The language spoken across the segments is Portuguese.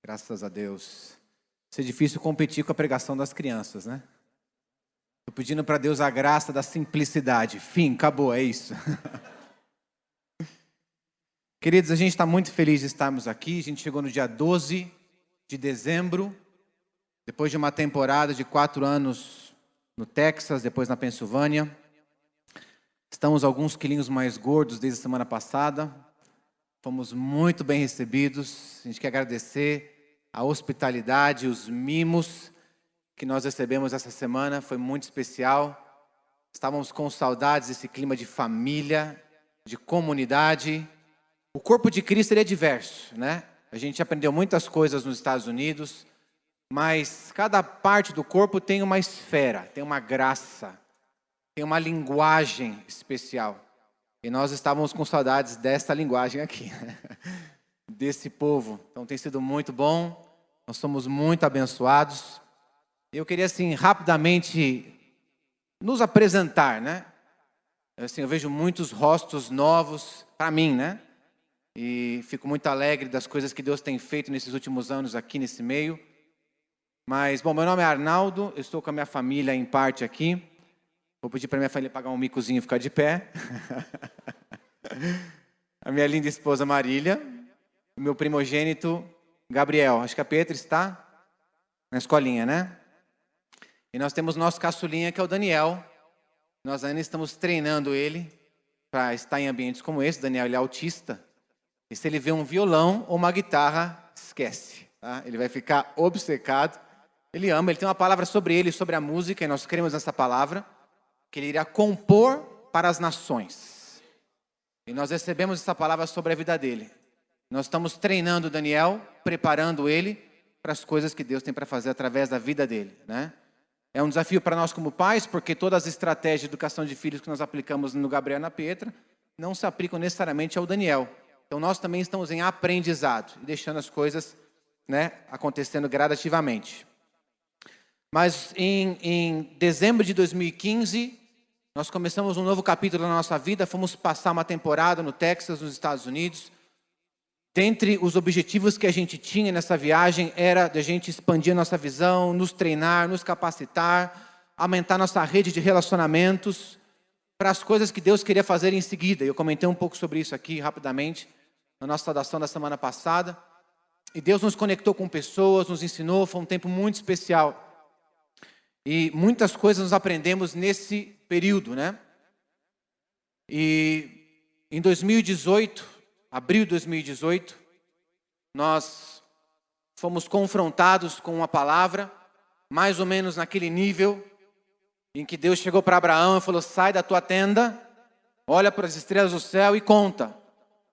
Graças a Deus. Isso é difícil competir com a pregação das crianças, né? Estou pedindo para Deus a graça da simplicidade. Fim, acabou, é isso. Queridos, a gente está muito feliz de estarmos aqui. A gente chegou no dia 12 de dezembro, depois de uma temporada de 4 anos no Texas, depois na Pensilvânia. Estamos alguns quilinhos mais gordos desde a semana passada. Fomos muito bem recebidos. A gente quer agradecer a hospitalidade, os mimos que nós recebemos essa semana. Foi muito especial. Estávamos com saudades desse clima de família, de comunidade. O corpo de Cristo ele é diverso, né? A gente aprendeu muitas coisas nos Estados Unidos, mas cada parte do corpo tem uma esfera, tem uma graça, tem uma linguagem especial. E nós estávamos com saudades dessa linguagem aqui, desse povo. Então tem sido muito bom, nós somos muito abençoados. Eu queria assim rapidamente nos apresentar, né? Assim, eu vejo muitos rostos novos para mim, né? E fico muito alegre das coisas que Deus tem feito nesses últimos anos aqui nesse meio. Mas, bom, meu nome é Arnaldo, eu estou com a minha família em parte aqui. Vou pedir para minha família pagar um micozinho e ficar de pé. A minha linda esposa Marília, o meu primogênito Gabriel. Acho que a Petra está na escolinha, né? E nós temos nosso caçulinha, que é o Daniel. Nós ainda estamos treinando ele para estar em ambientes como esse. O Daniel ele é autista. E se ele vê um violão ou uma guitarra, esquece. Tá? Ele vai ficar obcecado. Ele ama, ele tem uma palavra sobre ele, sobre a música, e nós cremos nessa palavra, que ele irá compor para as nações. E nós recebemos essa palavra sobre a vida dele. Nós estamos treinando o Daniel, preparando ele para as coisas que Deus tem para fazer através da vida dele, né? É um desafio para nós como pais, porque todas as estratégias de educação de filhos que nós aplicamos no Gabriel e na Petra não se aplicam necessariamente ao Daniel. Então nós também estamos em aprendizado e deixando as coisas, né, acontecendo gradativamente. Mas em dezembro de 2015, nós começamos um novo capítulo na nossa vida. Fomos passar uma temporada no Texas, nos Estados Unidos. Dentre os objetivos que a gente tinha nessa viagem era de a gente expandir a nossa visão, nos treinar, nos capacitar, aumentar nossa rede de relacionamentos para as coisas que Deus queria fazer em seguida. Eu comentei um pouco sobre isso aqui rapidamente na nossa saudação da semana passada. E Deus nos conectou com pessoas, nos ensinou, foi um tempo muito especial. E muitas coisas nós aprendemos nesse período, né? E em 2018, abril de 2018, nós fomos confrontados com uma palavra, mais ou menos naquele nível, em que Deus chegou para Abraão e falou: sai da tua tenda, olha para as estrelas do céu e conta.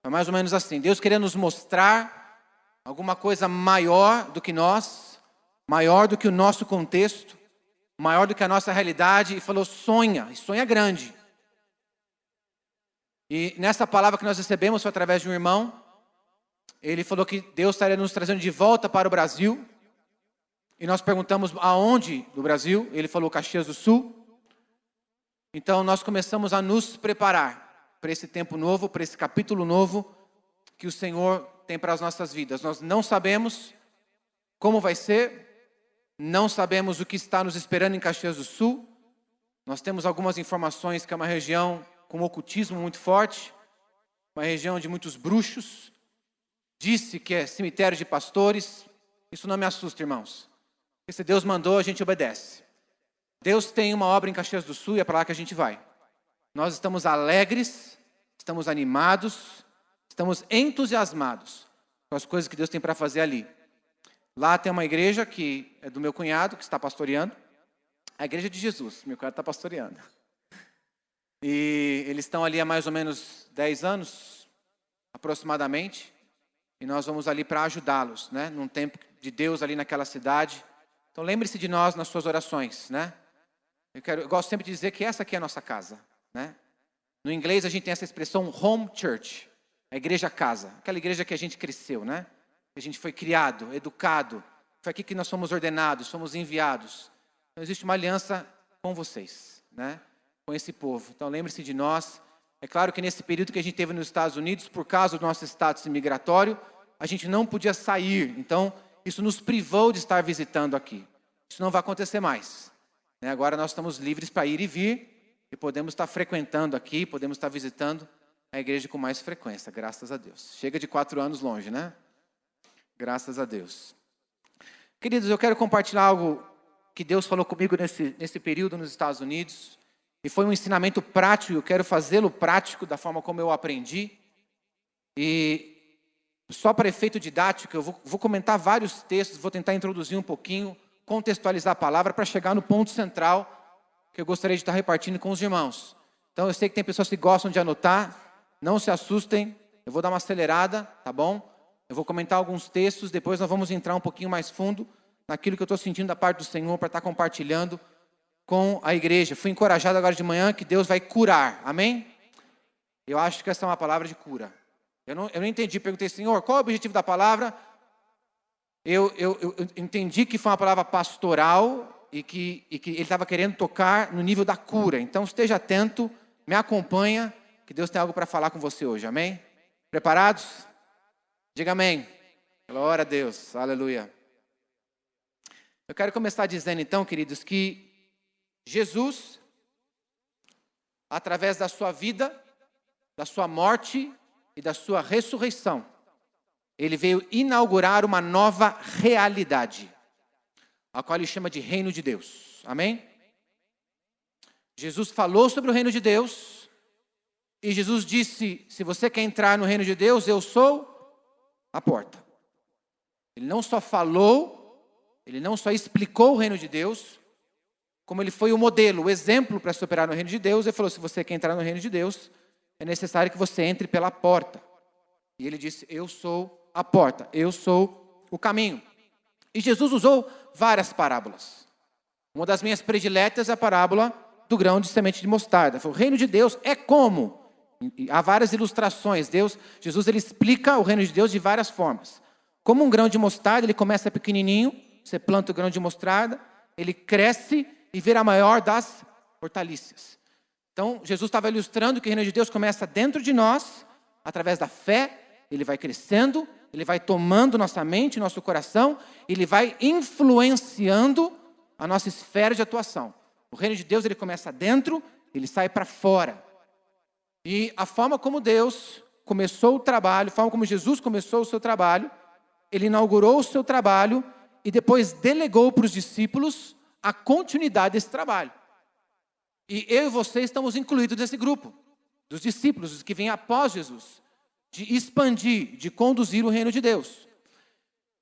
É mais ou menos assim. Deus queria nos mostrar alguma coisa maior do que nós, maior do que o nosso contexto, maior do que a nossa realidade, e falou: sonha, e sonha grande. E nessa palavra que nós recebemos foi através de um irmão. Ele falou que Deus estaria nos trazendo de volta para o Brasil. E nós perguntamos aonde do Brasil. Ele falou Caxias do Sul. Então nós começamos a nos preparar para esse tempo novo, para esse capítulo novo que o Senhor tem para as nossas vidas. Nós não sabemos como vai ser, não sabemos o que está nos esperando em Caxias do Sul. Nós temos algumas informações que é uma região com um ocultismo muito forte, uma região de muitos bruxos. Disse que é cemitério de pastores. Isso não me assusta, irmãos. Porque se Deus mandou, a gente obedece. Deus tem uma obra em Caxias do Sul e é para lá que a gente vai. Nós estamos alegres, estamos animados, estamos entusiasmados com as coisas que Deus tem para fazer ali. Lá tem uma igreja que é do meu cunhado, que está pastoreando. A igreja de Jesus, meu cunhado está pastoreando. E eles estão ali há mais ou menos 10 anos, aproximadamente. E nós vamos ali para ajudá-los, né? Num tempo de Deus ali naquela cidade. Então lembre-se de nós nas suas orações, né? Eu gosto sempre de dizer que essa aqui é a nossa casa, né? No inglês a gente tem essa expressão home church, a igreja casa, aquela igreja que a gente cresceu, né? Que a gente foi criado, educado, foi aqui que nós fomos ordenados, fomos enviados. Então existe uma aliança com vocês, né? Com esse povo. Então lembre-se de nós. É claro que nesse período que a gente teve nos Estados Unidos, por causa do nosso status imigratório, a gente não podia sair. Então isso nos privou de estar visitando aqui. Isso não vai acontecer mais. Agora nós estamos livres para ir e vir, e podemos estar frequentando aqui, podemos estar visitando a igreja com mais frequência, graças a Deus. Chega de 4 anos longe, né? Graças a Deus. Queridos, eu quero compartilhar algo que Deus falou comigo nesse período nos Estados Unidos. E foi um ensinamento prático, eu quero fazê-lo prático da forma como eu aprendi. E só para efeito didático, eu vou comentar vários textos, vou tentar introduzir um pouquinho, contextualizar a palavra para chegar no ponto central que eu gostaria de estar repartindo com os irmãos. Então eu sei que tem pessoas que gostam de anotar, não se assustem, eu vou dar uma acelerada, tá bom? Eu vou comentar alguns textos, depois nós vamos entrar um pouquinho mais fundo naquilo que eu estou sentindo da parte do Senhor para estar compartilhando com a igreja. Fui encorajado agora de manhã que Deus vai curar, amém? Eu acho que essa é uma palavra de cura. Eu não entendi, perguntei, Senhor, qual é o objetivo da palavra? Eu entendi que foi uma palavra pastoral e que ele estava querendo tocar no nível da cura. Então esteja atento, me acompanha, que Deus tem algo para falar com você hoje, amém? Preparados? Diga amém. Glória a Deus, aleluia. Eu quero começar dizendo então, queridos, que Jesus, através da sua vida, da sua morte e da sua ressurreição, ele veio inaugurar uma nova realidade, a qual ele chama de reino de Deus, amém? Jesus falou sobre o reino de Deus, e Jesus disse, se você quer entrar no reino de Deus, eu sou a porta. Ele não só falou, ele não só explicou o reino de Deus, como ele foi o modelo, o exemplo para se operar no reino de Deus. Ele falou, se você quer entrar no reino de Deus, é necessário que você entre pela porta. E ele disse, eu sou a porta, eu sou o caminho. E Jesus usou várias parábolas. Uma das minhas prediletas é a parábola do grão de semente de mostarda. Ele falou, o reino de Deus é como? E há várias ilustrações. Jesus ele explica o reino de Deus de várias formas. Como um grão de mostarda, ele começa pequenininho, você planta o grão de mostarda, ele cresce e vira a maior das hortaliças. Então, Jesus estava ilustrando que o reino de Deus começa dentro de nós, através da fé, ele vai crescendo, ele vai tomando nossa mente, nosso coração, ele vai influenciando a nossa esfera de atuação. O reino de Deus, ele começa dentro, ele sai para fora. E a forma como Deus começou o trabalho, a forma como Jesus começou o seu trabalho, ele inaugurou o seu trabalho e depois delegou para os discípulos a continuidade desse trabalho. E eu e você estamos incluídos nesse grupo, dos discípulos, os que vêm após Jesus, de expandir, de conduzir o reino de Deus.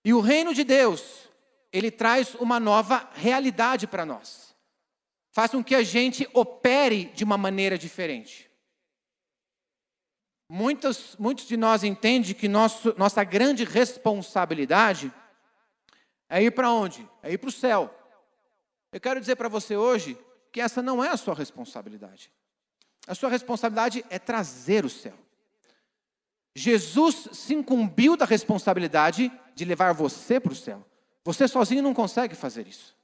E o reino de Deus, ele traz uma nova realidade para nós. Faz com que a gente opere de uma maneira diferente. Muitos de nós entendem que nossa grande responsabilidade é ir para onde? É ir para o céu. Eu quero dizer para você hoje que essa não é a sua responsabilidade. A sua responsabilidade é trazer o céu. Jesus se incumbiu da responsabilidade de levar você para o céu. Você sozinho não consegue fazer isso.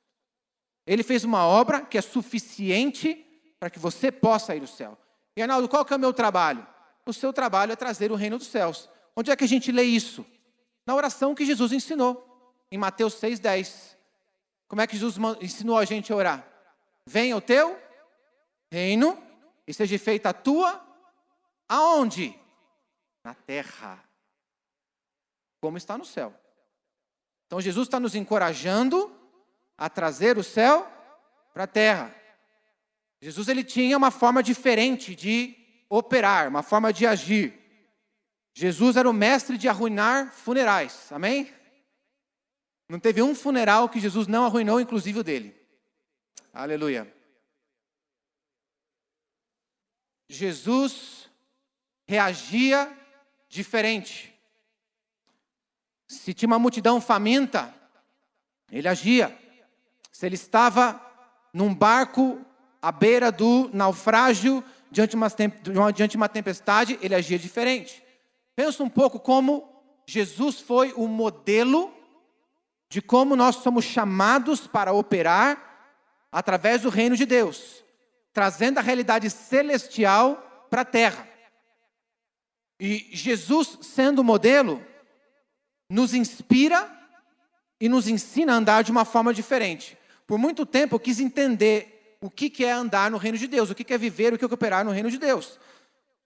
Ele fez uma obra que é suficiente para que você possa ir ao céu. E Arnaldo, qual que é o meu trabalho? O seu trabalho é trazer o reino dos céus. Onde é que a gente lê isso? Na oração que Jesus ensinou, em Mateus 6,10. Como é que Jesus ensinou a gente a orar? Venha o teu reino e seja feita a tua, aonde? Na terra, como está no céu. Então Jesus está nos encorajando a trazer o céu para a terra. Jesus ele tinha uma forma diferente de operar, uma forma de agir. Jesus era o mestre de arruinar funerais, amém? Não teve um funeral que Jesus não arruinou, inclusive o dele. Aleluia. Jesus reagia diferente. Se tinha uma multidão faminta, ele agia. Se ele estava num barco à beira do naufrágio, diante de uma tempestade, ele agia diferente. Pensa um pouco como Jesus foi o modelo de como nós somos chamados para operar através do reino de Deus, trazendo a realidade celestial para a terra. E Jesus, sendo o modelo, nos inspira e nos ensina a andar de uma forma diferente. Por muito tempo eu quis entender o que é andar no reino de Deus, o que é viver, o que é operar no reino de Deus.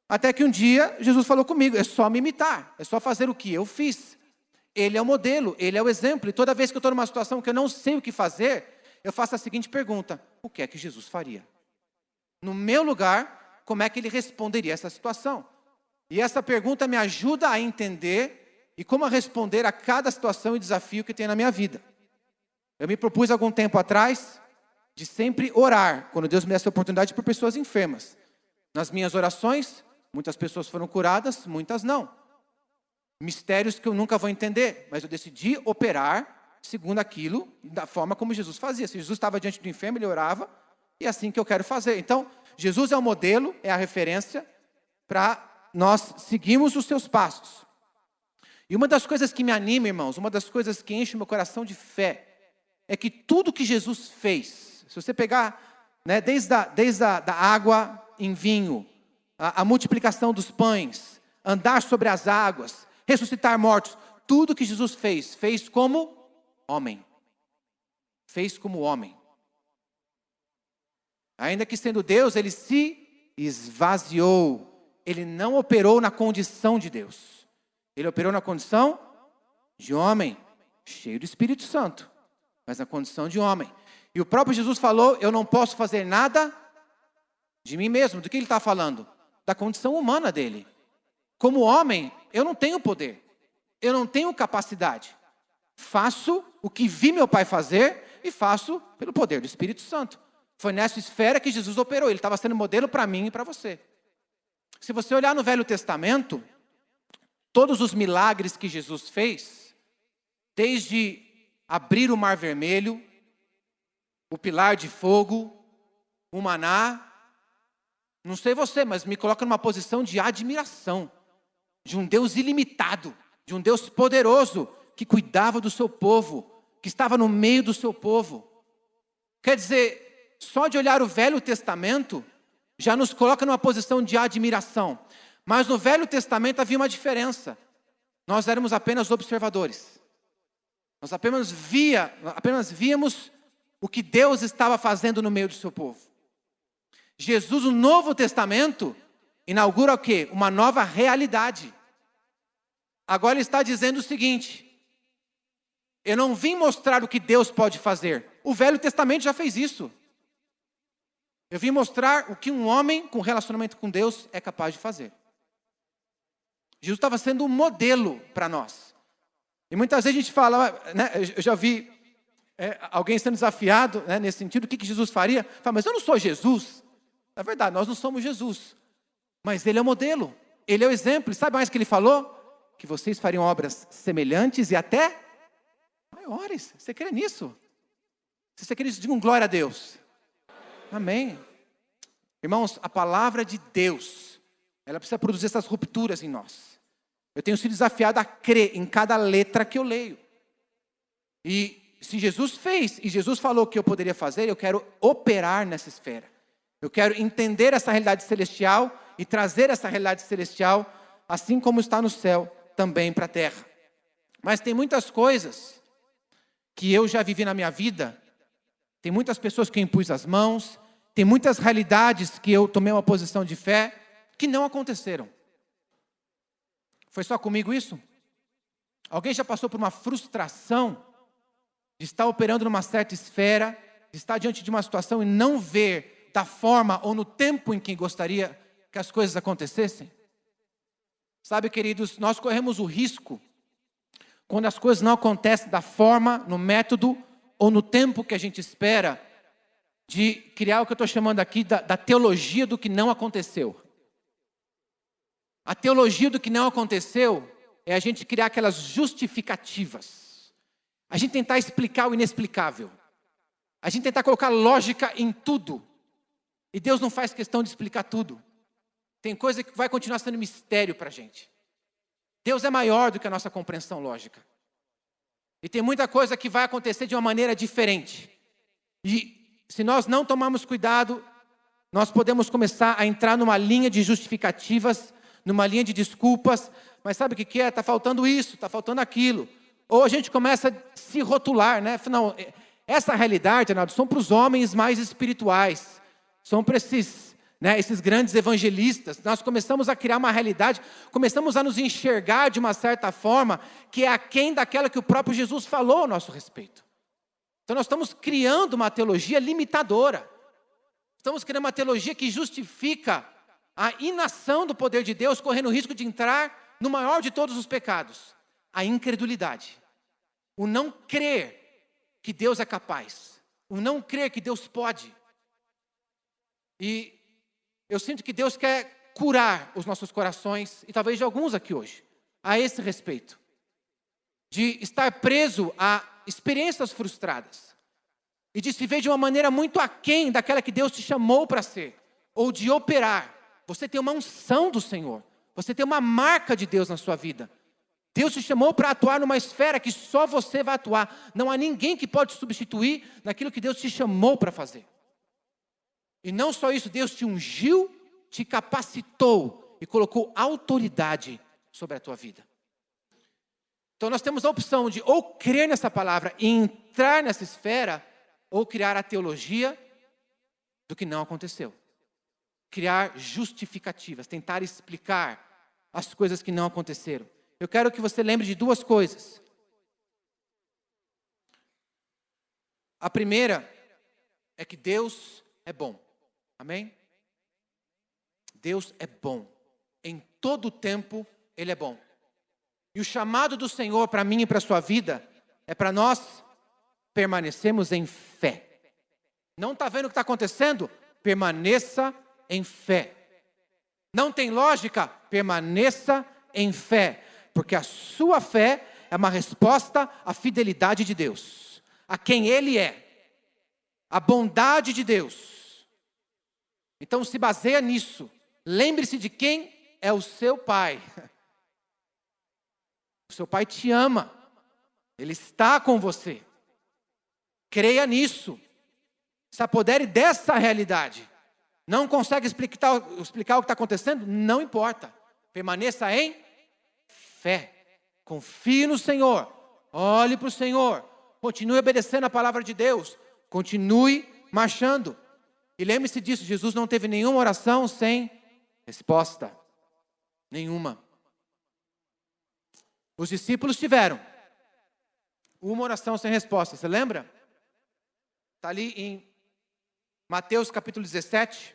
Até que um dia Jesus falou comigo, é só me imitar, é só fazer o que eu fiz. Ele é o modelo, ele é o exemplo. E toda vez que eu estou numa situação que eu não sei o que fazer, eu faço a seguinte pergunta: o que é que Jesus faria? No meu lugar, como é que ele responderia a essa situação? E essa pergunta me ajuda a entender e como a responder a cada situação e desafio que tem na minha vida. Eu me propus algum tempo atrás de sempre orar, quando Deus me desse a oportunidade, por pessoas enfermas. Nas minhas orações, muitas pessoas foram curadas, muitas não. Mistérios que eu nunca vou entender, mas eu decidi operar segundo aquilo, da forma como Jesus fazia. Se Jesus estava diante do enfermo, ele orava, e é assim que eu quero fazer. Então, Jesus é o modelo, é a referência para nós seguirmos os seus passos. E uma das coisas que me anima, irmãos, uma das coisas que enche o meu coração de fé, é que tudo que Jesus fez, se você pegar, né, desde a água em vinho, a multiplicação dos pães, andar sobre as águas, ressuscitar mortos, tudo que Jesus fez como homem. Fez como homem. Ainda que sendo Deus, ele se esvaziou. Ele não operou na condição de Deus. Ele operou na condição de homem, cheio do Espírito Santo, mas na condição de homem. E o próprio Jesus falou, eu não posso fazer nada de mim mesmo. Do que ele está falando? Da condição humana dele. Como homem, eu não tenho poder. Eu não tenho capacidade. Faço o que vi meu pai fazer e faço pelo poder do Espírito Santo. Foi nessa esfera que Jesus operou. Ele estava sendo modelo para mim e para você. Se você olhar no Velho Testamento, todos os milagres que Jesus fez, desde abrir o Mar Vermelho, o pilar de fogo, o maná, não sei você, mas me coloca numa posição de admiração, de um Deus ilimitado, de um Deus poderoso, que cuidava do seu povo, que estava no meio do seu povo. Quer dizer, só de olhar o Velho Testamento, já nos coloca numa posição de admiração. Mas no Velho Testamento havia uma diferença. Nós éramos apenas observadores. Nós apenas víamos o que Deus estava fazendo no meio do seu povo. Jesus, no Novo Testamento, inaugura o quê? Uma nova realidade. Agora ele está dizendo o seguinte: eu não vim mostrar o que Deus pode fazer. O Velho Testamento já fez isso. Eu vim mostrar o que um homem com relacionamento com Deus é capaz de fazer. Jesus estava sendo um modelo para nós. E muitas vezes a gente fala, né, eu já vi alguém sendo desafiado, né, nesse sentido, o que Jesus faria? Fala, mas eu não sou Jesus. Na verdade, nós não somos Jesus. Mas ele é o modelo, ele é o exemplo. E sabe mais que ele falou? Que vocês fariam obras semelhantes e até maiores. Você crê nisso? Se você crê nisso, diga um glória a Deus. Amém. Irmãos, a palavra de Deus, ela precisa produzir essas rupturas em nós. Eu tenho sido desafiado a crer em cada letra que eu leio. E se Jesus fez, e Jesus falou que eu poderia fazer, eu quero operar nessa esfera. Eu quero entender essa realidade celestial e trazer essa realidade celestial, assim como está no céu, também para a terra. Mas tem muitas coisas que eu já vivi na minha vida, tem muitas pessoas que eu impus as mãos, tem muitas realidades que eu tomei uma posição de fé, que não aconteceram. Foi só comigo isso? Alguém já passou por uma frustração de estar operando numa certa esfera, de estar diante de uma situação e não ver da forma ou no tempo em que gostaria que as coisas acontecessem? Sabe, queridos, nós corremos o risco, quando as coisas não acontecem da forma, no método ou no tempo que a gente espera, de criar o que eu estou chamando aqui da teologia do que não aconteceu. A teologia do que não aconteceu é a gente criar aquelas justificativas. A gente tentar explicar o inexplicável. A gente tentar colocar lógica em tudo. E Deus não faz questão de explicar tudo. Tem coisa que vai continuar sendo mistério para a gente. Deus é maior do que a nossa compreensão lógica. E tem muita coisa que vai acontecer de uma maneira diferente. E se nós não tomarmos cuidado, nós podemos começar a entrar numa linha de justificativas, numa linha de desculpas. Mas sabe o que é? Está faltando isso, está faltando aquilo. Ou a gente começa a se rotular, né? Não, essa realidade, Arnaldo, são para os homens mais espirituais. São para esses, né, esses grandes evangelistas. Nós começamos a criar uma realidade, começamos a nos enxergar de uma certa forma, que é aquém daquela que o próprio Jesus falou a nosso respeito. Então nós estamos criando uma teologia limitadora. Estamos criando uma teologia que justifica a inação do poder de Deus, correndo o risco de entrar no maior de todos os pecados, a incredulidade. O não crer que Deus é capaz. O não crer que Deus pode. E eu sinto que Deus quer curar os nossos corações, e talvez de alguns aqui hoje, a esse respeito. De estar preso a experiências frustradas. E de se ver de uma maneira muito aquém daquela que Deus te chamou para ser. Ou de operar. Você tem uma unção do Senhor. Você tem uma marca de Deus na sua vida. Deus te chamou para atuar numa esfera que só você vai atuar. Não há ninguém que pode substituir naquilo que Deus te chamou para fazer. E não só isso, Deus te ungiu, te capacitou e colocou autoridade sobre a tua vida. Então nós temos a opção de ou crer nessa palavra e entrar nessa esfera, ou criar a teologia do que não aconteceu. Criar justificativas, tentar explicar as coisas que não aconteceram. Eu quero que você lembre de duas coisas. A primeira é que Deus é bom. Amém? Deus é bom. Em todo o tempo, Ele é bom. E o chamado do Senhor para mim e para a sua vida é para nós permanecermos em fé. Não está vendo o que está acontecendo? Permaneça em fé. Não tem lógica? Permaneça em fé. Porque a sua fé é uma resposta à fidelidade de Deus. A quem Ele é. A bondade de Deus. Então se baseia nisso. Lembre-se de quem é o seu Pai. O seu Pai te ama. Ele está com você. Creia nisso. Se apodere dessa realidade. Não consegue explicar o que está acontecendo? Não importa. Permaneça em fé. Confie no Senhor. Olhe para o Senhor. Continue obedecendo a palavra de Deus. Continue marchando. E lembre-se disso, Jesus não teve nenhuma oração sem resposta. Nenhuma. Os discípulos tiveram uma oração sem resposta. Você lembra? Está ali em Mateus capítulo 17.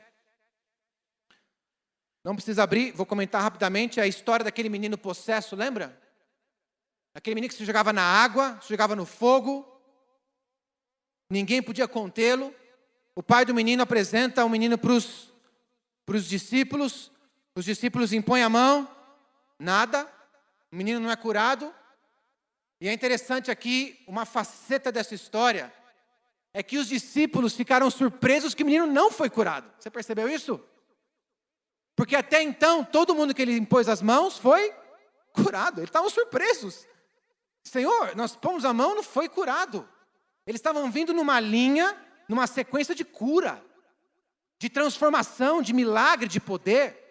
Não precisa abrir, vou comentar rapidamente a história daquele menino possesso, lembra? Aquele menino que se jogava na água, se jogava no fogo. Ninguém podia contê-lo. O pai do menino apresenta o menino para os discípulos. Os discípulos impõem a mão. Nada. O menino não é curado. E é interessante aqui, uma faceta dessa história, é que os discípulos ficaram surpresos que o menino não foi curado. Você percebeu isso? Porque até então, todo mundo que ele impôs as mãos foi curado. Eles estavam surpresos. Senhor, nós pomos a mão, não foi curado. Eles estavam vindo numa linha, numa sequência de cura, de transformação, de milagre, de poder.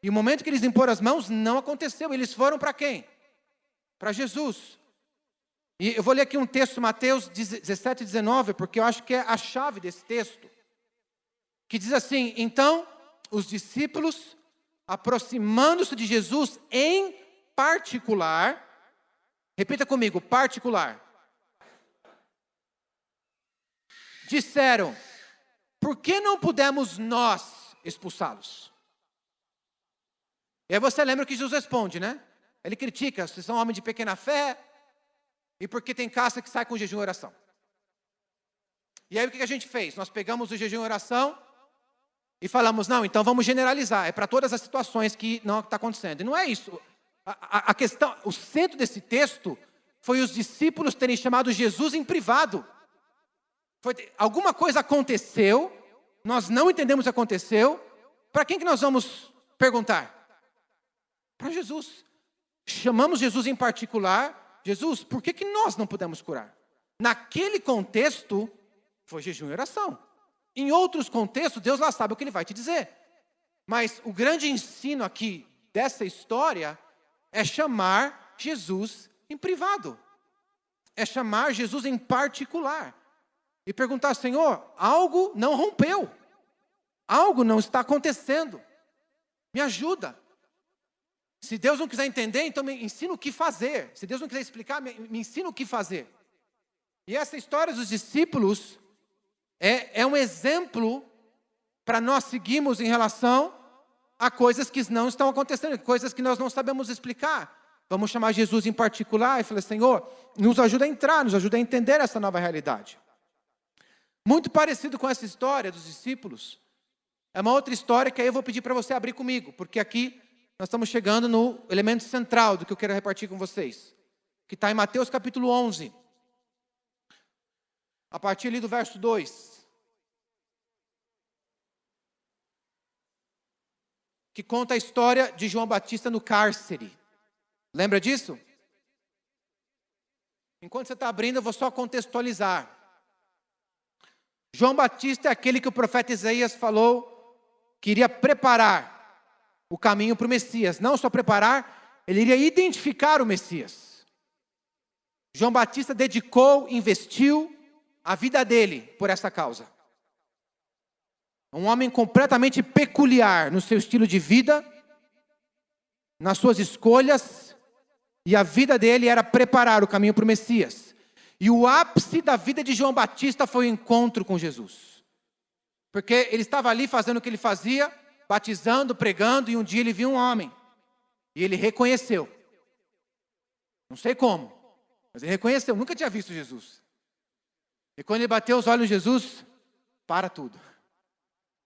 E o momento que eles imporam as mãos, não aconteceu. Eles foram para quem? Para Jesus. E eu vou ler aqui um texto, Mateus 17, 19, porque eu acho que é a chave desse texto. Que diz assim: então, os discípulos, aproximando-se de Jesus em particular, repita comigo, particular. Disseram: por que não pudemos nós expulsá-los? E aí você lembra que Jesus responde, né? Ele critica: vocês são homens de pequena fé, e porque tem caça que sai com jejum e oração. E aí o que a gente fez? Nós pegamos o jejum e oração e falamos: não, então vamos generalizar, é para todas as situações que não está acontecendo. E não é isso. A questão, o centro desse texto foi os discípulos terem chamado Jesus em privado. Alguma coisa aconteceu, nós não entendemos o que aconteceu. Para quem que nós vamos perguntar? Para Jesus. Chamamos Jesus em particular. Jesus, por que nós não pudemos curar? Naquele contexto, foi jejum e oração. Em outros contextos, Deus lá sabe o que Ele vai te dizer. Mas o grande ensino aqui dessa história é chamar Jesus em privado. é chamar Jesus em particular e perguntar: Senhor, algo não rompeu, algo não está acontecendo, me ajuda. Se Deus não quiser entender, então me ensina o que fazer. Se Deus não quiser explicar, me ensina o que fazer. E essa história dos discípulos é um exemplo para nós seguirmos em relação a coisas que não estão acontecendo, coisas que nós não sabemos explicar. Vamos chamar Jesus em particular e falar: Senhor, nos ajuda a entrar, nos ajuda a entender essa nova realidade. Muito parecido com essa história dos discípulos, é uma outra história que aí eu vou pedir para você abrir comigo, porque aqui nós estamos chegando no elemento central do que eu quero repartir com vocês, que está em Mateus capítulo 11, a partir ali do verso 2, que conta a história de João Batista no cárcere. Lembra disso? Enquanto você está abrindo, eu vou só contextualizar. João Batista é aquele que o profeta Isaías falou que iria preparar o caminho para o Messias. Não só preparar, ele iria identificar o Messias. João Batista dedicou, investiu a vida dele por essa causa. Um homem completamente peculiar no seu estilo de vida, nas suas escolhas, e a vida dele era preparar o caminho para o Messias. E o ápice da vida de João Batista foi o encontro com Jesus. Porque ele estava ali fazendo o que ele fazia, batizando, pregando, e um dia ele viu um homem. E ele reconheceu. Não sei como, mas ele reconheceu, nunca tinha visto Jesus. E quando ele bateu os olhos em Jesus, para tudo.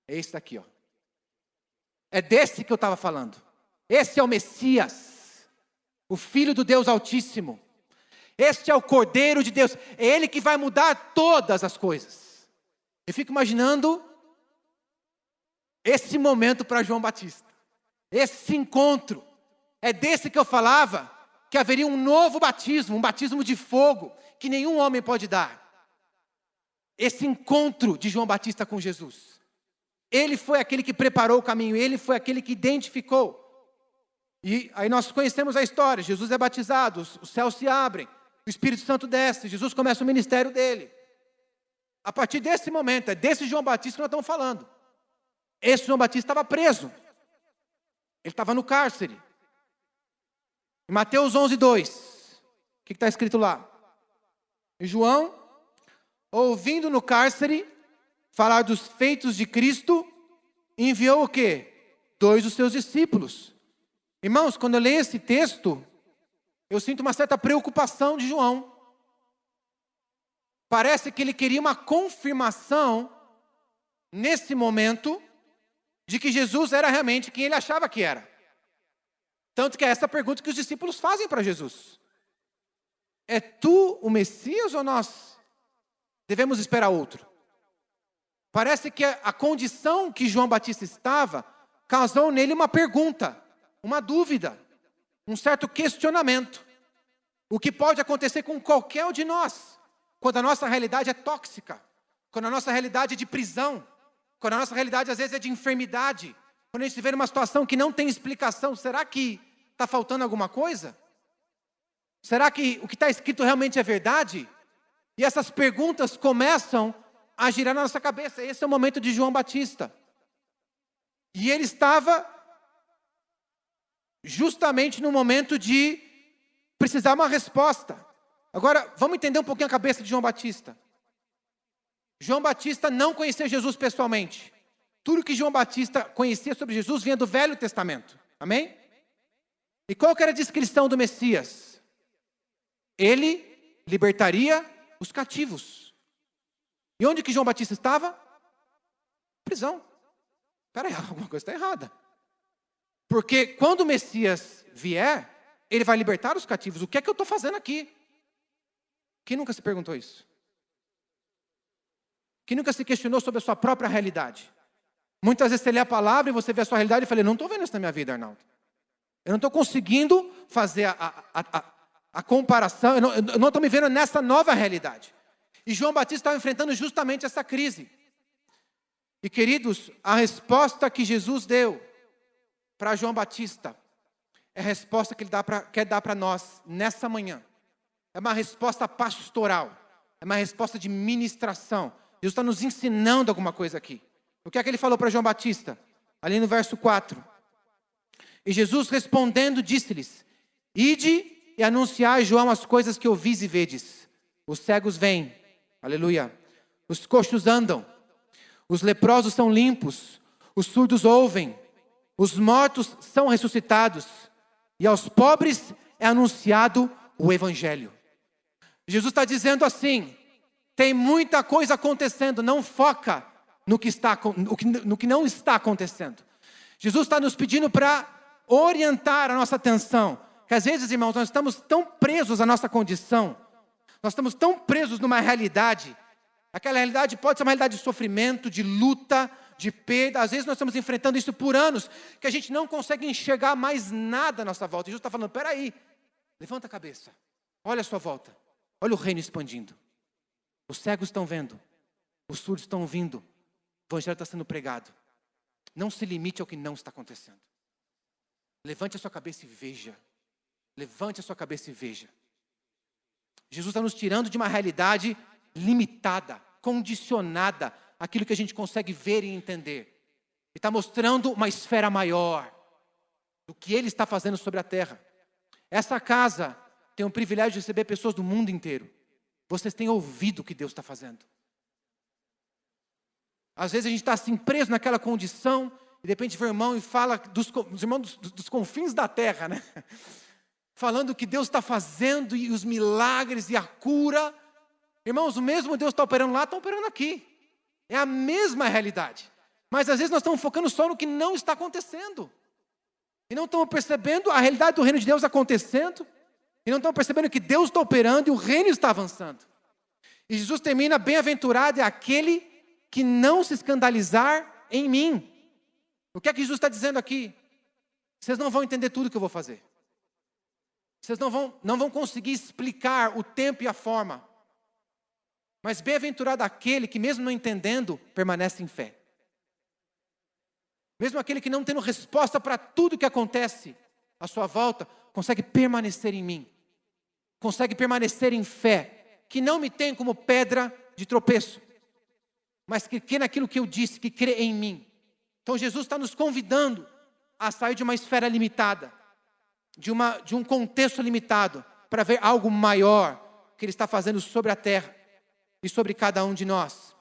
É esse daqui, ó. É desse que eu estava falando. Esse é o Messias, o Filho do Deus Altíssimo. Este é o Cordeiro de Deus. É Ele que vai mudar todas as coisas. Eu fico imaginando esse momento para João Batista. Esse encontro. É desse que eu falava, que haveria um novo batismo, um batismo de fogo, que nenhum homem pode dar. Esse encontro de João Batista com Jesus. Ele foi aquele que preparou o caminho, ele foi aquele que identificou. E aí nós conhecemos a história, Jesus é batizado, os céus se abrem, o Espírito Santo desce, Jesus começa o ministério dele. A partir desse momento, é desse João Batista que nós estamos falando. Esse João Batista estava preso, ele estava no cárcere. Em Mateus 11:2, o que está escrito lá? E João, ouvindo no cárcere falar dos feitos de Cristo, enviou o quê? 2 dos seus discípulos. Irmãos, quando eu leio esse texto, eu sinto uma certa preocupação de João. Parece que ele queria uma confirmação, nesse momento, de que Jesus era realmente quem ele achava que era. Tanto que é essa pergunta que os discípulos fazem para Jesus. É tu o Messias ou nós devemos esperar outro? Parece que a condição que João Batista estava causou nele uma pergunta, uma dúvida, um certo questionamento. O que pode acontecer com qualquer um de nós, quando a nossa realidade é tóxica, quando a nossa realidade é de prisão, quando a nossa realidade às vezes é de enfermidade, quando a gente vê numa situação que não tem explicação. Será que está faltando alguma coisa? Será que o que está escrito realmente é verdade? E essas perguntas começam a girar na nossa cabeça. Esse é o momento de João Batista. E ele estava justamente no momento de precisar uma resposta. Agora, vamos entender um pouquinho a cabeça de João Batista. João Batista não conhecia Jesus pessoalmente. Tudo que João Batista conhecia sobre Jesus vinha do Velho Testamento. Amém? E qual que era a descrição do Messias? Ele libertaria os cativos. E onde que João Batista estava? Prisão. Espera aí, alguma coisa está errada. Porque quando o Messias vier, ele vai libertar os cativos. O que é que eu estou fazendo aqui? Quem nunca se perguntou isso? Quem nunca se questionou sobre a sua própria realidade? Muitas vezes você lê a palavra e você vê a sua realidade e fala: não estou vendo isso na minha vida, Arnaldo. Eu não estou conseguindo fazer a comparação, eu não estou me vendo nessa nova realidade. E João Batista estava enfrentando justamente essa crise. E queridos, a resposta que Jesus deu para João Batista é a resposta que ele quer dar para nós nessa manhã. é uma resposta pastoral, é uma resposta de ministração. Jesus está nos ensinando alguma coisa aqui. O que é que ele falou para João Batista? Ali no verso 4. E Jesus respondendo disse-lhes: ide e anunciai a João as coisas que ouvis e vedes. Os cegos vêm, aleluia. Os coxos andam, os leprosos são limpos, os surdos ouvem, os mortos são ressuscitados, e aos pobres é anunciado o evangelho. Jesus está dizendo assim: tem muita coisa acontecendo, não foca no que não está acontecendo. Jesus está nos pedindo para orientar a nossa atenção, que às vezes, irmãos, nós estamos tão presos à nossa condição, nós estamos tão presos numa realidade, aquela realidade pode ser uma realidade de sofrimento, de luta, de perda, às vezes nós estamos enfrentando isso por anos, que a gente não consegue enxergar mais nada à nossa volta. E Jesus está falando: peraí, levanta a cabeça, olha a sua volta, olha o reino expandindo, os cegos estão vendo, os surdos estão ouvindo, o evangelho está sendo pregado. Não se limite ao que não está acontecendo. Levante a sua cabeça e veja. Levante a sua cabeça e veja. Jesus está nos tirando de uma realidade limitada, condicionada àquilo que a gente consegue ver e entender. Ele está mostrando uma esfera maior do que Ele está fazendo sobre a terra. Essa casa tem o privilégio de receber pessoas do mundo inteiro. Vocês têm ouvido o que Deus está fazendo. Às vezes a gente está assim preso naquela condição, e de repente vem o irmão e fala dos irmãos dos confins da terra, né? Falando o que Deus está fazendo, e os milagres e a cura. Irmãos, o mesmo Deus está operando lá, está operando aqui. É a mesma realidade. Mas às vezes nós estamos focando só no que não está acontecendo. E não estamos percebendo a realidade do reino de Deus acontecendo. E não estamos percebendo que Deus está operando e o reino está avançando. E Jesus termina: bem-aventurado é aquele que não se escandalizar em mim. O que é que Jesus está dizendo aqui? Vocês não vão entender tudo que eu vou fazer. Vocês não vão conseguir explicar o tempo e a forma. Mas bem-aventurado aquele que, mesmo não entendendo, permanece em fé. Mesmo aquele que não tendo resposta para tudo que acontece à sua volta, consegue permanecer em mim. Consegue permanecer em fé. Que não me tem como pedra de tropeço, mas que crê naquilo que eu disse, que crê em mim. Então Jesus está nos convidando a sair de uma esfera limitada, de um contexto limitado, para ver algo maior que Ele está fazendo sobre a terra e sobre cada um de nós.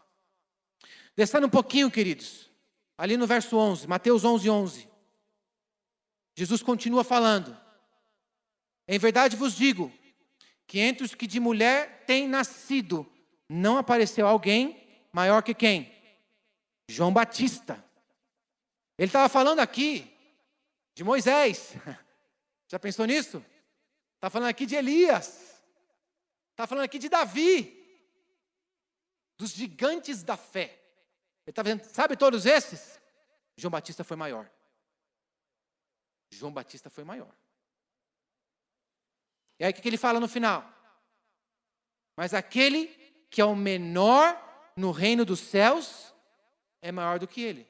Descendo um pouquinho, queridos, ali no verso 11, Mateus 11:11, Jesus continua falando: em verdade vos digo, que entre os que de mulher têm nascido, não apareceu alguém maior que quem? João Batista. Ele estava falando aqui de Moisés. Já pensou nisso? Está falando aqui de Elias. Está falando aqui de Davi. Dos gigantes da fé. Ele está dizendo: sabe todos esses? João Batista foi maior. João Batista foi maior. E aí o que ele fala no final? Mas aquele que é o menor no reino dos céus é maior do que ele.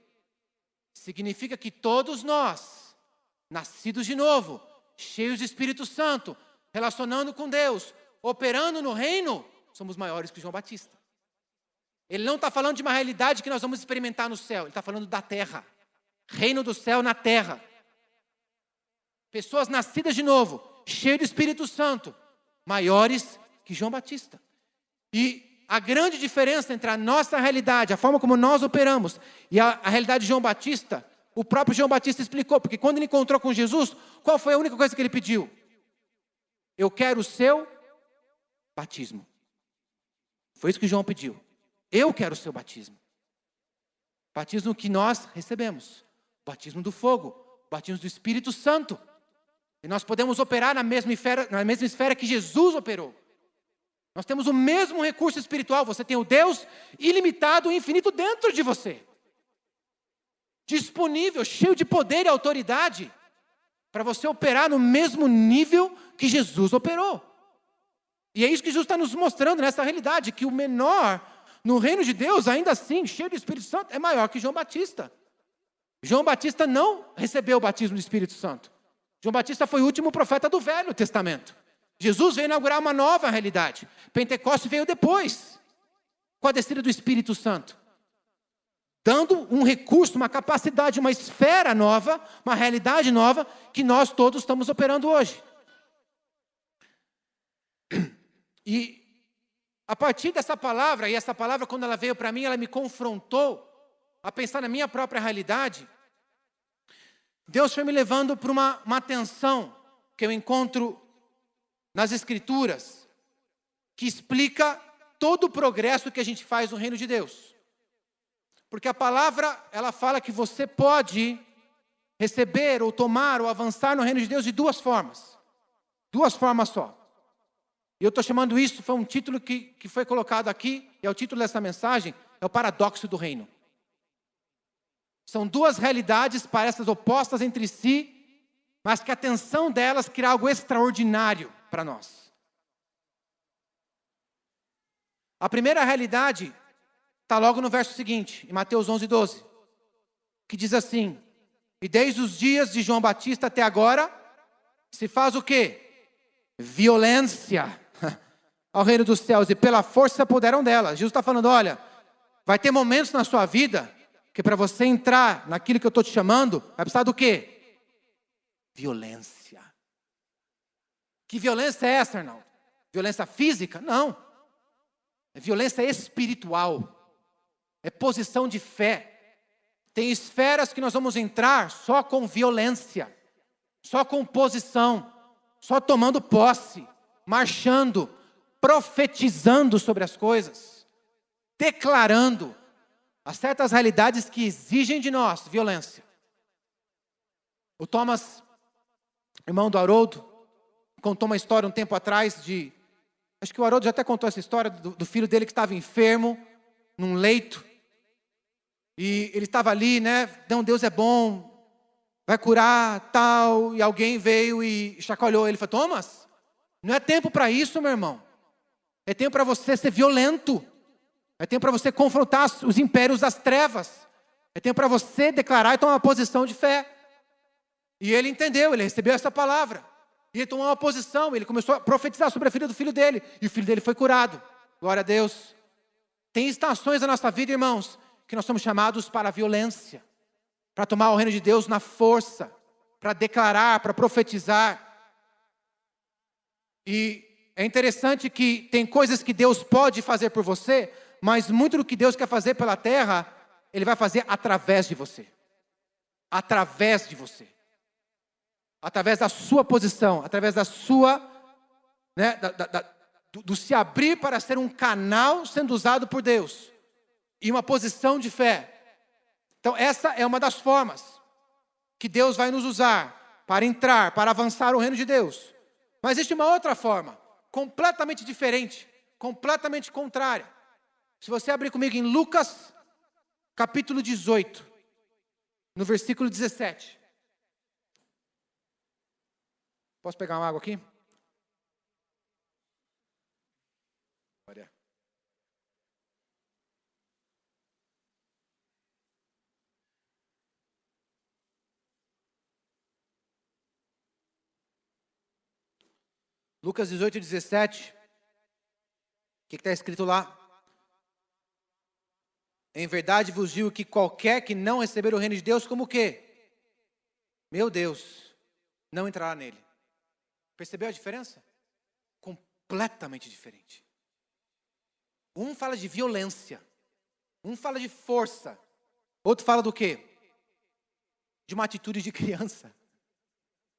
Significa que todos nós, nascidos de novo, cheios de Espírito Santo, relacionando com Deus, operando no reino, somos maiores que João Batista. Ele não está falando de uma realidade que nós vamos experimentar no céu, ele está falando da terra. Reino do céu na terra. Pessoas nascidas de novo, cheias do Espírito Santo, maiores que João Batista. E a grande diferença entre a nossa realidade, a forma como nós operamos, e a realidade de João Batista, o próprio João Batista explicou, porque quando ele encontrou com Jesus, qual foi a única coisa que ele pediu? Eu quero o seu batismo. Foi isso que João pediu. Eu quero o seu batismo. Batismo que nós recebemos. Batismo do fogo. Batismo do Espírito Santo. E nós podemos operar na mesma esfera que Jesus operou. Nós temos o mesmo recurso espiritual. Você tem o Deus ilimitado e infinito dentro de você. Disponível, cheio de poder e autoridade, para você operar no mesmo nível que Jesus operou. E é isso que Jesus está nos mostrando nessa realidade, que o menor no reino de Deus, ainda assim, cheio do Espírito Santo, é maior que João Batista. João Batista não recebeu o batismo do Espírito Santo. João Batista foi o último profeta do Velho Testamento. Jesus veio inaugurar uma nova realidade. Pentecostes veio depois, com a descida do Espírito Santo, dando um recurso, uma capacidade, uma esfera nova, uma realidade nova, que nós todos estamos operando hoje. E a partir dessa palavra, e essa palavra quando ela veio para mim, ela me confrontou a pensar na minha própria realidade. Deus foi me levando para uma atenção que eu encontro nas Escrituras, que explica todo o progresso que a gente faz no reino de Deus. Porque a palavra, ela fala que você pode receber, ou tomar, ou avançar no reino de Deus de duas formas. Duas formas só. E eu estou chamando isso, foi um título que foi colocado aqui, e é o título dessa mensagem, é o paradoxo do reino. São duas realidades, parecem opostas entre si, mas que a tensão delas cria algo extraordinário para nós. A primeira realidade está logo no verso seguinte, em Mateus 11:12, que diz assim: e desde os dias de João Batista até agora, se faz o quê? Violência ao reino dos céus, e pela força se apoderam dela. Jesus está falando, olha, vai ter momentos na sua vida, que para você entrar naquilo que eu estou te chamando, vai precisar do quê? Violência. Que violência é essa, Arnaldo? Violência física? Não. É violência espiritual. É posição de fé. Tem esferas que nós vamos entrar só com violência, só com posição, só tomando posse, marchando, profetizando sobre as coisas, declarando há certas realidades que exigem de nós violência. O Thomas, irmão do Haroldo, contou uma história um tempo atrás acho que o Haroldo já até contou essa história do filho dele que estava enfermo, num leito. E ele estava ali, né? Não, Deus é bom, vai curar, tal. E alguém veio e chacoalhou ele. Falou, Thomas, não é tempo para isso, meu irmão. É tempo para você ser violento. É tempo para você confrontar os impérios das trevas. É tempo para você declarar e tomar uma posição de fé. E ele entendeu, ele recebeu essa palavra. E ele tomou uma posição, ele começou a profetizar sobre a filha do filho dele. E o filho dele foi curado. Glória a Deus. Tem estações da nossa vida, irmãos, que nós somos chamados para a violência. Para tomar o reino de Deus na força. Para declarar, para profetizar. E é interessante que tem coisas que Deus pode fazer por você, mas muito do que Deus quer fazer pela terra, Ele vai fazer através de você. Através de você. Através da sua posição, através da sua, né, do se abrir para ser um canal sendo usado por Deus. E uma posição de fé. Então essa é uma das formas que Deus vai nos usar para entrar, para avançar o reino de Deus. Mas existe uma outra forma, completamente diferente, completamente contrária. Se você abrir comigo em Lucas, capítulo 18, no versículo 17. Posso pegar uma água aqui? Olha. Lucas 18, 17. O que está escrito lá? Em verdade vos digo que qualquer que não receber o reino de Deus, como o quê? Meu Deus, não entrará nele. Percebeu a diferença? Completamente diferente. Um fala de violência. Um fala de força. Outro fala do quê? De uma atitude de criança.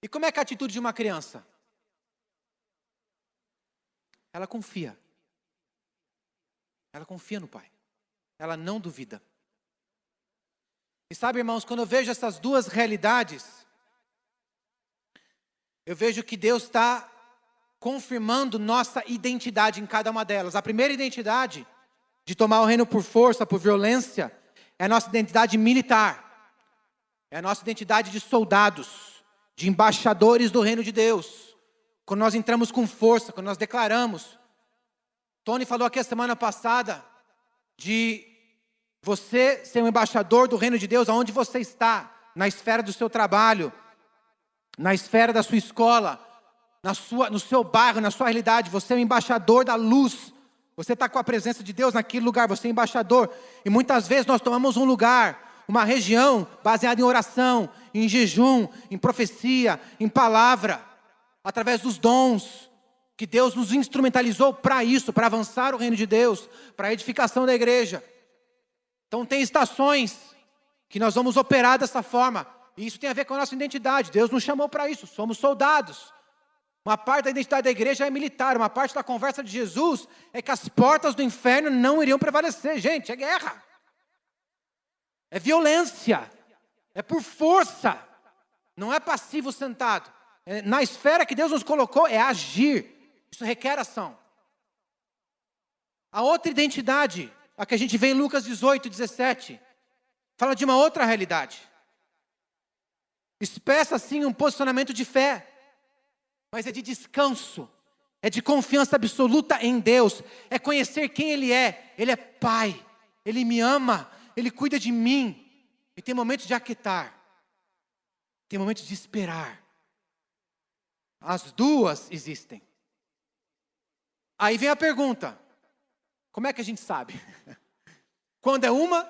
E como é que é a atitude de uma criança? Ela confia. Ela confia no Pai. Ela não duvida. E sabe, irmãos, quando eu vejo essas duas realidades, eu vejo que Deus está confirmando nossa identidade em cada uma delas. A primeira identidade, de tomar o reino por força, por violência, é a nossa identidade militar. É a nossa identidade de soldados, de embaixadores do reino de Deus. Quando nós entramos com força, quando nós declaramos. Tony falou aqui a semana passada de você ser um embaixador do reino de Deus aonde você está, na esfera do seu trabalho, na esfera da sua escola, no seu bairro, na sua realidade. Você é um embaixador da luz. Você está com a presença de Deus naquele lugar. Você é embaixador. E muitas vezes nós tomamos um lugar, uma região baseada em oração, em jejum, em profecia, em palavra, através dos dons que Deus nos instrumentalizou para isso, para avançar o reino de Deus, para a edificação da igreja. Então tem estações que nós vamos operar dessa forma. E isso tem a ver com a nossa identidade. Deus nos chamou para isso. Somos soldados. Uma parte da identidade da igreja é militar. Uma parte da conversa de Jesus é que as portas do inferno não iriam prevalecer. Gente, é guerra. É violência. É por força. Não é passivo sentado. Na esfera que Deus nos colocou é agir. Isso requer ação. A outra identidade, a que a gente vê em Lucas 18, 17, fala de uma outra realidade. Expressa sim um posicionamento de fé, mas é de descanso, é de confiança absoluta em Deus, é conhecer quem Ele é. Ele é Pai, Ele me ama, Ele cuida de mim. E tem momentos de aquietar, tem momentos de esperar. As duas existem. Aí vem a pergunta: como é que a gente sabe? Quando é uma,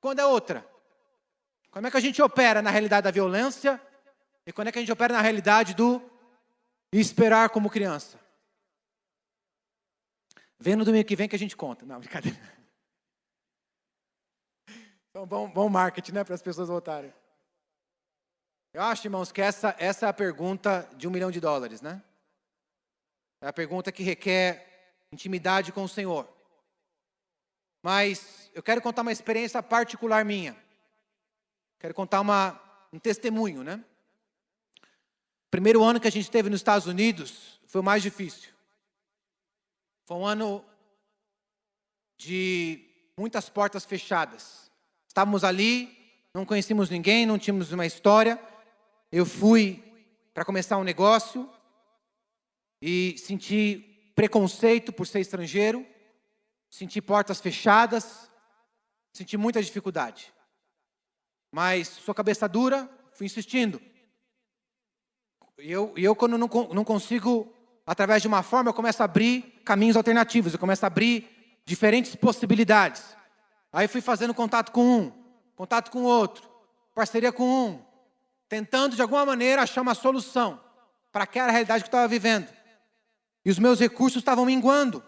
quando é outra? Como é que a gente opera na realidade da violência? E quando é que a gente opera na realidade do esperar como criança? Vem no domingo que vem que a gente conta. Não, brincadeira. Então, bom marketing, né? Para as pessoas voltarem. Eu acho, irmãos, que essa é a pergunta de $1 milhão, né? É a pergunta que requer intimidade com o Senhor. Mas eu quero contar uma experiência particular minha. Quero contar um testemunho, né? Primeiro ano que a gente esteve nos Estados Unidos foi o mais difícil. Foi um ano de muitas portas fechadas. Estávamos ali, não conhecíamos ninguém, não tínhamos uma história. Eu fui para começar um negócio e senti preconceito por ser estrangeiro, senti portas fechadas, senti muita dificuldade. Mas sou cabeça dura, fui insistindo. E eu quando não consigo, através de uma forma, eu começo a abrir caminhos alternativos, eu começo a abrir diferentes possibilidades. Aí fui fazendo contato com um, contato com outro, parceria com um, tentando de alguma maneira achar uma solução para aquela realidade que eu estava vivendo. E os meus recursos estavam minguando.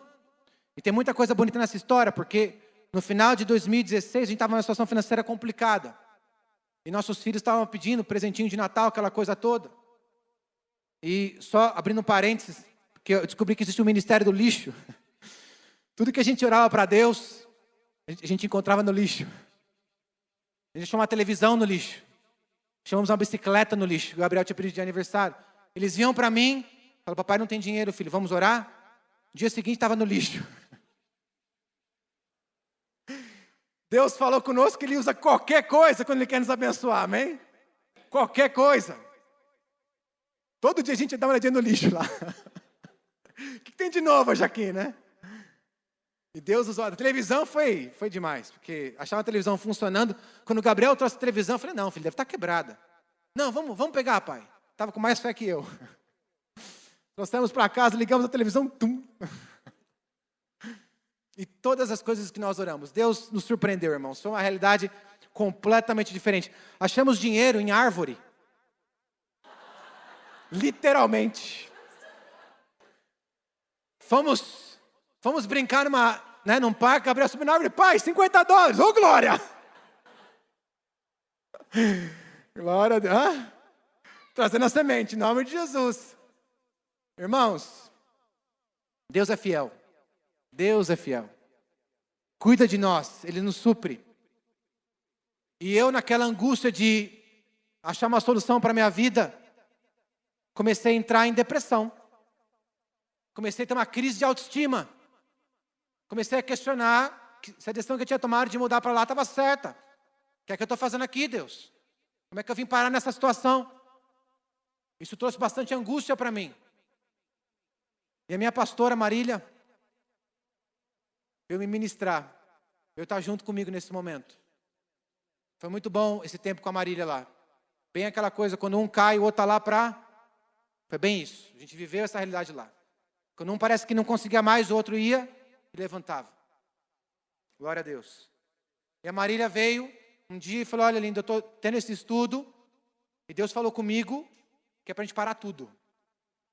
E tem muita coisa bonita nessa história, porque no final de 2016 a gente estava numa situação financeira complicada. E nossos filhos estavam pedindo presentinho de Natal, aquela coisa toda. E só abrindo um parênteses, porque eu descobri que existe um ministério do lixo. Tudo que a gente orava para Deus, a gente encontrava no lixo. A gente achou uma televisão no lixo. Chamamos uma bicicleta no lixo. O Gabriel tinha pedido de aniversário. Eles vinham para mim, falaram: papai, não tem dinheiro, filho, vamos orar? No dia seguinte estava no lixo. Deus falou conosco que Ele usa qualquer coisa quando Ele quer nos abençoar, amém? Qualquer coisa. Todo dia a gente dá uma olhadinha no lixo lá. O que tem de novo hoje aqui, né? E Deus usou. A televisão foi demais, porque achava a televisão funcionando. Quando o Gabriel trouxe a televisão, eu falei: não, filho, deve estar quebrada. Não, vamos pegar, pai. Estava com mais fé que eu. Trouxemos para casa, ligamos a televisão, tum. E todas as coisas que nós oramos, Deus nos surpreendeu, irmãos. Foi uma realidade completamente diferente. Achamos dinheiro em árvore. Literalmente. Fomos brincar num parque, Gabriel subiu na árvore: pai, $50, ô glória! Glória a Deus. Trazendo a semente, em nome de Jesus. Irmãos, Deus é fiel. Deus é fiel. Cuida de nós, Ele nos supre. E eu, naquela angústia de achar uma solução para a minha vida, comecei a entrar em depressão. Comecei a ter uma crise de autoestima. Comecei a questionar se a decisão que eu tinha tomado de mudar para lá estava certa. O que é que eu estou fazendo aqui, Deus? Como é que eu vim parar nessa situação? Isso trouxe bastante angústia para mim. E a minha pastora Marília veio me ministrar. Veio estar junto comigo nesse momento. Foi muito bom esse tempo com a Marília lá. Bem aquela coisa, quando um cai, o outro está lá para Foi bem isso. A gente viveu essa realidade lá. Quando um parece que não conseguia mais, o outro ia e levantava. Glória a Deus. E a Marília veio um dia e falou, olha, linda, eu estou tendo esse estudo, e Deus falou comigo que é para a gente parar tudo.